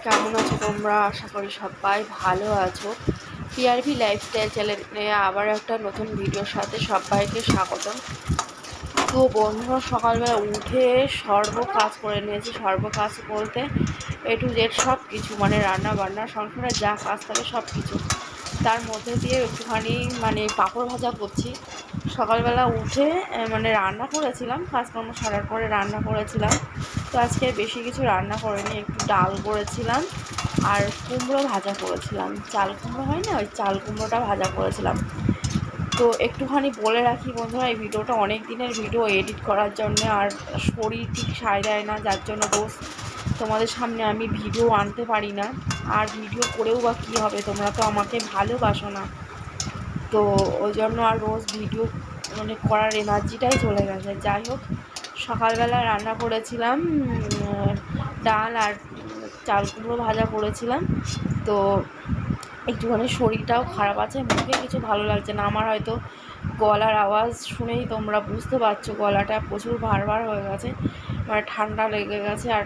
কেমন আছো তোমরা? আশা করি সবাই ভালো আছো। টিআরভি লাইফস্টাইল চ্যানেলে আবার একটা নতুন ভিডিওর সাথে সবাইকে স্বাগতম। তো বন্ধুরা, সকালবেলা উঠে সর্ব কাজ করে নিয়েছি। সর্ব কাজ বলতে এ টু জেড সব কিছু, মানে রান্না বান্না সংসারে যা কাজ থাকে সব কিছু। তার মধ্যে দিয়ে একটুখানি পাঁপড় ভাজা করছি। সকালবেলা উঠে মানে রান্না করেছিলাম, কাজকর্ম সারার পরে রান্না করেছিলাম। তো আজকে বেশি কিছু রান্না করিনি, একটু ডাল করেছিলাম আর কুমড়ো ভাজা করেছিলাম। চাল কুমড়ো হয় না, ওই চাল কুমড়োটা ভাজা করেছিলাম। তো একটুখানি বলে রাখি বন্ধুরা, এই ভিডিওটা অনেক দিনের ভিডিও এডিট করার জন্য আর শরীর ঠিক সায় দেয় না, যার জন্য রোজ তোমাদের সামনে আমি ভিডিও আনতে পারি না। আর ভিডিও করেও বা কী হবে, তোমরা তো আমাকে ভালোবাসো না। তো ওই জন্য আর রোজ ভিডিও করার এনার্জিটাই চলে গেছে। যাই হোক, সকালবেলা রান্না করেছিলাম ডাল আর চাল কুমড়ো ভাজা করেছিলাম। তো একটুখানি শরীরটাও খারাপ আছে, মুখে কিছু ভালো লাগছে না। আমার হয়তো গলার আওয়াজ শুনেই তোমরা বুঝতে পারছো, গলাটা প্রচুর ভার হয়ে গেছে, মানে ঠান্ডা লেগে গেছে। আর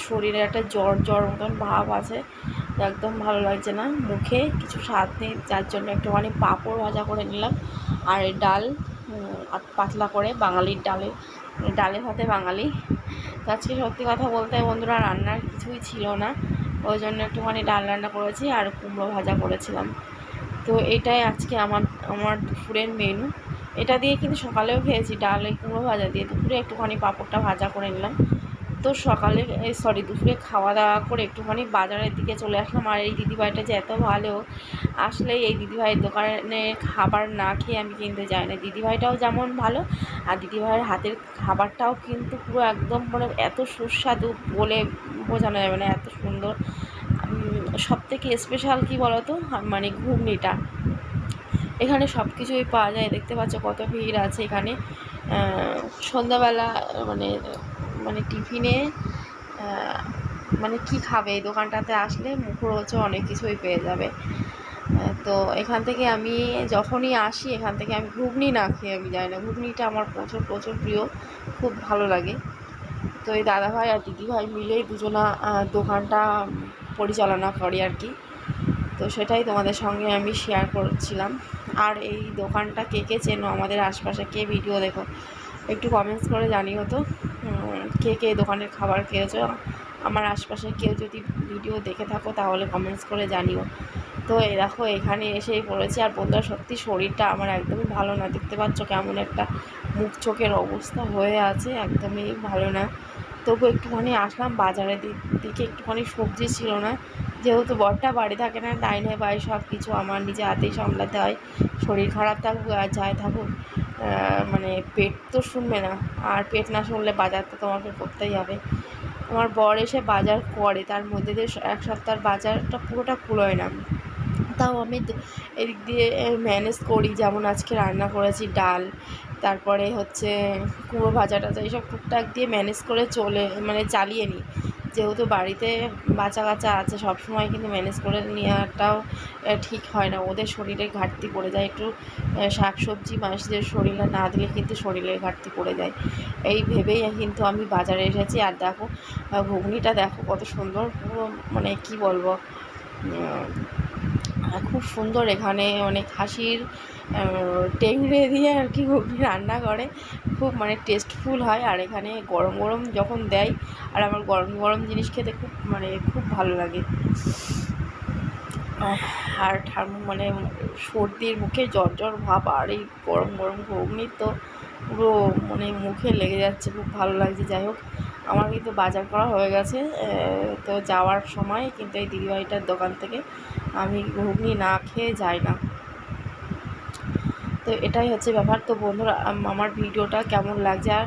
শরীরে একটা জ্বর মতন ভাব আছে, একদম ভালো লাগছে না, মুখে কিছু স্বাদ নেই। যার জন্য একটুখানি পাঁপড় ভাজা করে নিলাম আর ডাল, পাতলা করে বাঙালির ডালে ভাতে বাঙালি। তো আজকে সত্যি কথা বলতে বন্ধুরা, রান্নার কিছুই ছিল না, ওই জন্য একটুখানি ডাল রান্না করেছি আর কুমড়ো ভাজা করেছিলাম। তো এটাই আজকে আমার দুপুরের মেনু। এটা দিয়ে কিন্তু সকালেও খেয়েছি, ডাল কুমড়ো ভাজা দিয়ে। দুপুরে একটুখানি পাঁপড়টা ভাজা করে নিলাম। তো দুপুরে খাওয়া দাওয়া করে একটুখানি বাজারের দিকে চলে আসলাম। আর এই দিদিভাইটা যে এত ভালো, আসলেই এই দিদিভাইয়ের দোকানে খাবার না খেয়ে আমি কিনতে যাই না। দিদিভাইটাও যেমন ভালো, আর দিদিভাইয়ের হাতের খাবারটাও কিন্তু পুরো একদম এত সুস্বাদু বলে বোঝানো যাবে না, এত সুন্দর। সবথেকে স্পেশাল কী বলো তো, ঘুগনিটা। এখানে সব কিছুই পাওয়া যায়, দেখতে পাচ্ছ কত ভিড় আছে এখানে। সন্ধ্যাবেলা টিফিনে কি খাবে, এই দোকানটাতে আসলে মুখরোচক অনেক কিছুই পেয়ে যাবে। তো এখান থেকে আমি যখনই আসি, এখান থেকে আমি ঘুগনি না খেয়ে আমি যাই না। ঘুগনিটা আমার প্রচুর প্রিয়, খুব ভালো লাগে। তো এই দাদাভাই আর দিদিভাই মিলেই দুজনা দোকানটা পরিচালনা করি আর কি। তো সেটাই তোমাদের সঙ্গে আমি শেয়ার করছিলাম। আর এই দোকানটা কে কে চেনো, আমাদের আশপাশে কে ভিডিও দেখো, একটু কমেন্টস করে জানিও তো কে কে দোকানের খাবার খেয়েছো। আমার আশপাশে কেউ যদি ভিডিও দেখে থাকো তাহলে কমেন্টস করে জানিও। তো এই দেখো, এখানে এসেই পড়েছি। আর বন্ধুরা, সত্যি শরীরটা আমার একদমই ভালো না, দেখতে পাচ্ছ কেমন একটা মুখ চোখের অবস্থা হয়ে আছে, একদমই ভালো না। তবু একটুখানি আসলাম বাজারের দিকে, একটুখানি সবজি ছিল না, যেহেতু বরটা বাড়ি থাকে না, ডাইনে বাই সব কিছু আমার নিজে হাতেই সামলাতে হয়। শরীর খারাপ থাকুক আর যাই থাকুক, পেট তো শুনবে না, আর পেট না শুনলে বাজার তো তোমাকে করতেই হবে। আমার বর এসে বাজার করে, তার মধ্যে দিয়ে এক সপ্তাহের বাজারটা পুরোটা কুলোয় না, তাও আমি এদিক দিয়ে ম্যানেজ করি। যেমন আজকে রান্না করেছি ডাল, তারপরে হচ্ছে কুমড়ো ভাজা টাজা, এইসব টুকটাক দিয়ে ম্যানেজ করে চালিয়ে নিই। যেহেতু বাড়িতে বাচ্চা কাচ্চা আছে, সব সময় কিন্তু ম্যানেজ করে নেওয়াটাও ঠিক হয় না, ওদের শরীরে ঘাটতি পড়ে যায়। একটু শাকসবজি মানুষদের শরীরে না দিলে কিন্তু শরীরের ঘাটতি পড়ে যায়, এই ভেবেই কিন্তু আমি বাজারে এসেছি। আর দেখো ঘুগনিটা দেখো কত সুন্দর, পুরো কী বলবো, খুব সুন্দর। এখানে অনেক খাসির টেংরে দিয়ে আর কি ঘুগনি রান্না করে, খুব টেস্টফুল হয়। আর এখানে গরম গরম যখন দেয়, আর আমার গরম গরম জিনিস খেতে খুব ভালো লাগে। আর সর্দির মুখে জ্বর ভাব, আর এই গরম গরম ঘুগনি তো পুরো মুখে লেগে যাচ্ছে, খুব ভালো লাগছে। যাই হোক, আমার কিন্তু বাজার করা হয়ে গেছে। তো যাওয়ার সময় কিন্তু এই দিদিভাইটার দোকান থেকে আমি ঘুগনি না খেয়ে যাই না। তো এটাই হচ্ছে ব্যাপার। তো বন্ধুরা, আমার ভিডিওটা কেমন লাগছে আর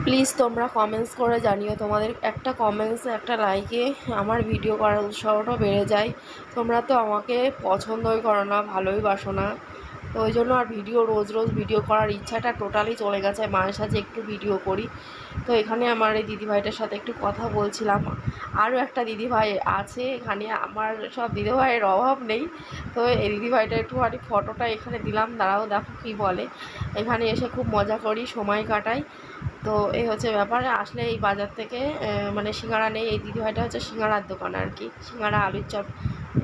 প্লিজ তোমরা কমেন্টস করে জানিও। তোমাদের একটা কমেন্টস, একটা লাইকে আমার ভিডিও করার উৎসাহটা বেড়ে যায়। তোমরা তো আমাকে পছন্দই করো না, ভালোই বাসো না, তো ওই জন্য আর রোজ ভিডিও করার ইচ্ছাটা টোটালি চলে গেছে। মায়ের সাথে একটু ভিডিও করি। তো এখানে আমার এই দিদিভাইটার সাথে একটু কথা বলছিলাম। আরও একটা দিদিভাই আছে এখানে, আমার সব দিদিভাইয়ের অভাব নেই। তো এই দিদিভাইটা একটুখানি ফটোটা এখানে দিলাম, দাঁড়াও দেখো কী বলে। এখানে এসে খুব মজা করি, সময় কাটাই। তো এই হচ্ছে ব্যাপার। আসলে এই বাজার থেকে মানে সিঙ্গাড়া নেই, এই দিদিভাইটা হচ্ছে সিঙ্গাড়ার দোকান আর কি, সিঙ্গাড়া আলুর চপ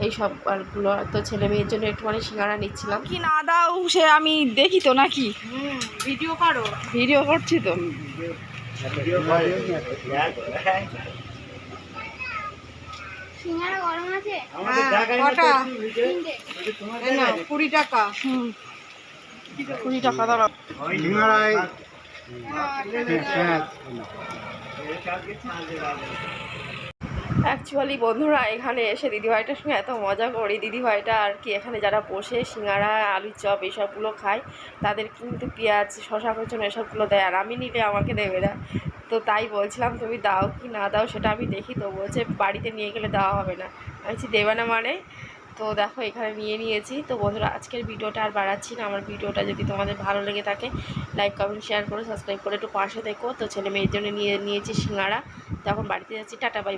এই সবগুলো। তো ছেলে মেয়ের জন্য একটুখানি সিঙ্গাড়া নিচ্ছিলাম। কি না দাও সে আমি দেখি তো নাকি ভিডিও করো? ভিডিও করছি তো। সিঙ্গারা গরম আছে? কটা? 20 টাকা। 20 টাকা দাঁড়াও। অ্যাকচুয়ালি বন্ধুরা এখানে এসে দিদিভাইটার সঙ্গে এত মজা করি, দিদিভাইটা আর কি এখানে যারা বসে সিঙ্গাড়া আলুর চপ এইসবগুলো খায় তাদের কিন্তু পেঁয়াজ শশা কুচনো এসবগুলো দেয়, আর আমি নিলে আমাকে দেবে না। তো তাই বলছিলাম তুমি দাও কি না দাও সেটা আমি দেখি। তো বলছে বাড়িতে নিয়ে গেলে দেওয়া হবে না। আমি বলছি দেবে না মানে? তো দেখো এখানে নিয়ে নিয়েছি। তো বন্ধুরা আজকের ভিডিওটা আর বাড়াচ্ছি না। আমার ভিডিওটা যদি তোমাদের ভালো লেগে থাকে লাইক কমেন্ট শেয়ার করে সাবস্ক্রাইব করে একটু পাশে দেখো। তো ছেলে মেয়ের জন্য নিয়েছি সিঙ্গাড়া। তো এখন বাড়িতে যাচ্ছি, টাটা বাই।